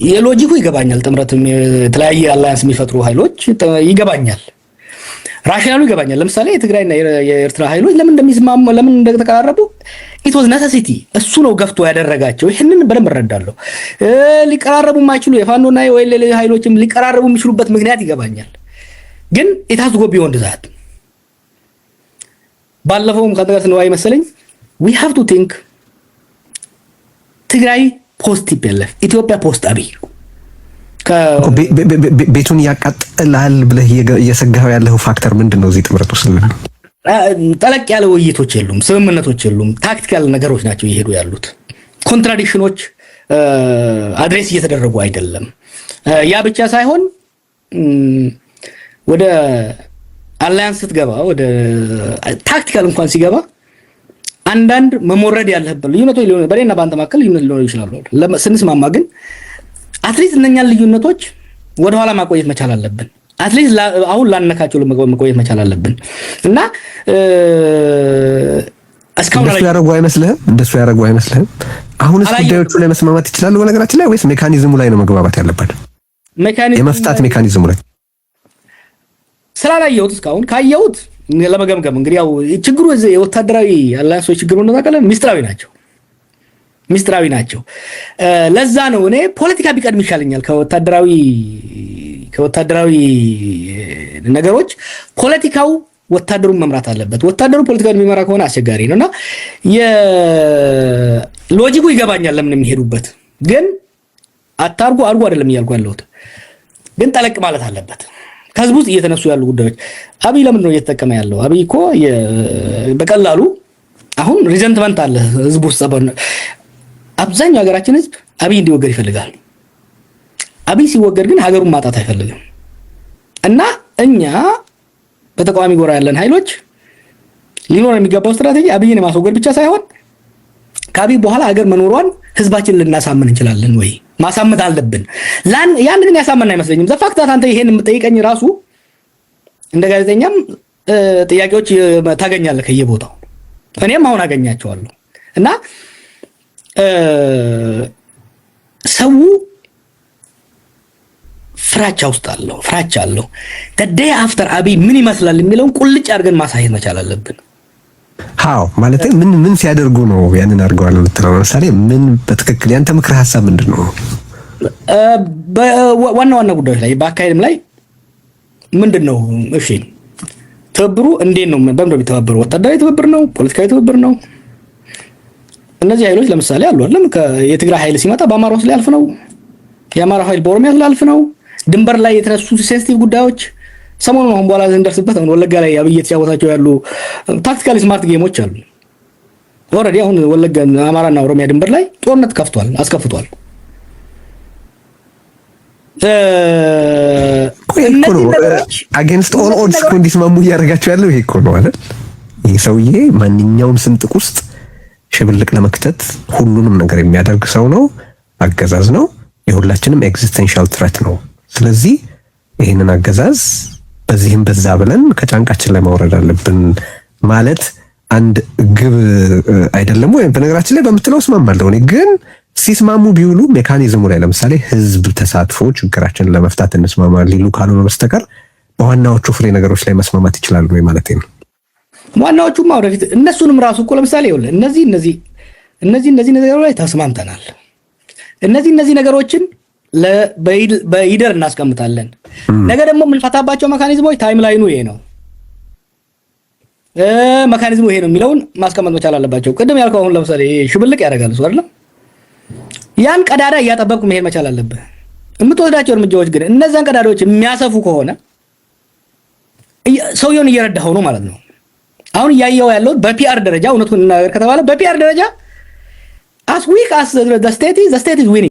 የሎጂኩ ይገባኛል። ጥምረትም የተለያየ አላያንስ የሚፈጥሩ ኃይሎች ይገባኛል። ራሽናሉ ይገባኛል። ለምሳሌ የትግራይና የኤርትራ ኃይሎች ለምን እንደሚስማሙ ለምን እንደተቀራረቡ it was necessity እሱ ነው ገፍቶ ያደረጋቸው። ይሄንን በደንብ እረዳለሁ። ሊቀራረቡ የማይችሉ የፋኖና የወይሌ ኃይሎችም ሊቀራረቡ የሚችሉበት ምክንያት ይገባኛል። ግን it has to go beyond that። ባለፈውም ከደረስ ነው አይመስለኝ we have to think ትግራይ ፖስት ቲፒኤልኤፍ ኢትዮጵያ ፖስት አብይ ቤቱን ያቃጥላል ብለህ እየሰጋኸው ያለው ፋክተር ምንድነው? እዚህ ጥምረት ውስጥ ጠለቅ ያለ ውይይቶች የሉም፣ ስምምነቶች የሉም። ታክቲካል ነገሮች ናቸው እየሄዱ ያሉት። ኮንትራዲክሽኖች አድሬስ እየተደረጉ አይደለም። ያ ብቻ ሳይሆን ወደ አላያንስ ስትገባ ወደ ታክቲካል እንኳን ሲገባ አንዳንድ መሞረድ ያለበት ልዩነቶች ሊሆኑ በሌና በአንተ መካከል ልዩነት ሊሆኑ ይችላሉ። ስንስማማ ግን አትሊስት እነኛን ልዩነቶች ወደ ኋላ ማቆየት መቻል አለብን። አትሊስት አሁን ላነካቸው ለመቆየት መቻል አለብን እና እስካሁን እንደሱ ያደረጉ አይመስልህም? አሁንስ ጉዳዮቹ ላይ መስማማት ይችላሉ በነገራችን ላይ ወይስ ሜካኒዝሙ ላይ ነው መግባባት ያለበት? የመፍታት ሜካኒዝሙ ላይ ስላላየሁት እስካሁን ካየሁት ለመገምገም እንግዲህ ያው ችግሩ የወታደራዊ አላያንሶች ችግሩ ነው ታውቃለህ፣ ሚስጥራዊ ናቸው። ለዛ ነው እኔ ፖለቲካ ቢቀድም ይሻለኛል ከወታደራዊ ነገሮች። ፖለቲካው ወታደሩን መምራት አለበት። ወታደሩ ፖለቲካውን የሚመራ ከሆነ አስቸጋሪ ነውና የሎጂኩ ይገባኛል ለምን የሚሄዱበት። ግን አታርጉ አርጉ አይደለም እያልኩ ያለሁት፣ ግን ጠለቅ ማለት አለበት። ከህዝቡ ውስጥ እየተነሱ ያሉ ጉዳዮች አብይ ለምን ነው እየተጠቀመ ያለው? አብይ እኮ በቀላሉ አሁን ሪዘንትመንት አለ ህዝቡ ውስጥ። አብዛኛው ሀገራችን ህዝብ አብይ እንዲወገድ ይፈልጋል። አብይ ሲወገድ ግን ሀገሩን ማጣት አይፈልግም። እና እኛ በተቃዋሚ ጎራ ያለን ኃይሎች ሊኖር የሚገባው ስትራቴጂ አብይን ማስወገድ ብቻ ሳይሆን ከአብይ በኋላ ሀገር መኖሯን ህዝባችንን ልናሳምን እንችላለን ወይ ማሳመት አለብን። ያን ግን ያሳመን አይመስለኝም። ዘፋክታት አንተ ይሄን የምጠይቀኝ ራሱ እንደ ጋዜጠኛም ጥያቄዎች ታገኛለህ ከየቦታው፣ እኔም አሁን አገኛቸዋለሁ። እና ሰው ፍራቻ ውስጥ አለው። the after አብይ ምን ይመስላል የሚለውን ቁልጭ አድርገን ማሳየት መቻል አለብን። ማለት ምን ሲያደርጉ ነው ያንን አድርገዋል ልትለው? ለምሳሌ ምን በትክክል ያንተ ምክር ሐሳብ ምንድነው? ዋና ጉዳዮች ላይ በአካሄድም ላይ ምንድነው? እሺ ትብብሩ እንዴት ነው? በምን ነው የሚተባበረው? ወታደራዊ ትብብር ነው? ፖለቲካዊ ትብብር ነው? እነዚህ ኃይሎች ለምሳሌ አሉ አይደለም? የትግራይ ኃይል ሲመጣ በአማራ ውስጥ ሊያልፍ ነው። የአማራ ኃይል በኦሮሚያ ሊያልፍ ነው። ድንበር ላይ የተነሱ ሴንሲቲቭ ጉዳዮች ሰሞኑን አሁን በኋላ እንደርስበት አሁን ወለጋ ላይ አብይ የተጫወታቸው ያሉ ታክቲካሊ ስማርት ጌሞች አሉ። ኦሬዲ አሁን ወለጋ አማራና ኦሮሚያ ድንበር ላይ ጦርነት አስከፍቷል። አጌንስት ኦል ኦድስ እንዲስማሙ እያደረጋቸው ያለው ይሄ እኮ ነው አይደል? ይሄ ሰውዬ ማንኛውም ስንጥቅ ውስጥ ሽብልቅ ለመክተት ሁሉንም ነገር የሚያደርግ ሰው ነው። አገዛዝ ነው። የሁላችንም ኤግዚስተንሻል ትሬት ነው። ስለዚህ ይሄንን አገዛዝ በዚህም በዛ ብለን ከጫንቃችን ላይ ማውረድ አለብን ማለት አንድ ግብ አይደለም ወይ? በነገራችን ላይ በምትለው እስማማለሁ እኔ። ግን ሲስማሙ ቢውሉ ሜካኒዝሙ ላይ ለምሳሌ ህዝብ ተሳትፎ ችግራችንን ለመፍታት እንስማማ ሊሉ ካልሆነ በስተቀር በዋናዎቹ ፍሬ ነገሮች ላይ መስማማት ይችላሉ ወይ ማለት ነው? ዋናዎቹማ ወደፊት እነሱንም ራሱ እኮ ለምሳሌ ይኸውልህ እነዚህ ነገሮች ላይ ተስማምተናል። እነዚህ ነገሮችን በሂደር እናስቀምጣለን። ነገ ደግሞ የምንፈታባቸው መካኒዝሞች ታይም ላይኑ ይሄ ነው፣ መካኒዝሙ ይሄ ነው የሚለውን ማስቀመጥ መቻል አለባቸው። ቅድም ያልከው አሁን ለምሳሌ ሽብልቅ ያደርጋል እሱ አይደለም? ያን ቀዳዳ እያጠበቅኩ መሄድ መቻል አለብህ። የምትወስዳቸው እርምጃዎች ግን እነዛን ቀዳዳዎች የሚያሰፉ ከሆነ ሰውየውን እየረዳኸው ነው ማለት ነው። አሁን እያየው ያለው በፒአር ደረጃ እውነቱን እናገር ከተባለ በፒአር ደረጃ as weak as the state is winning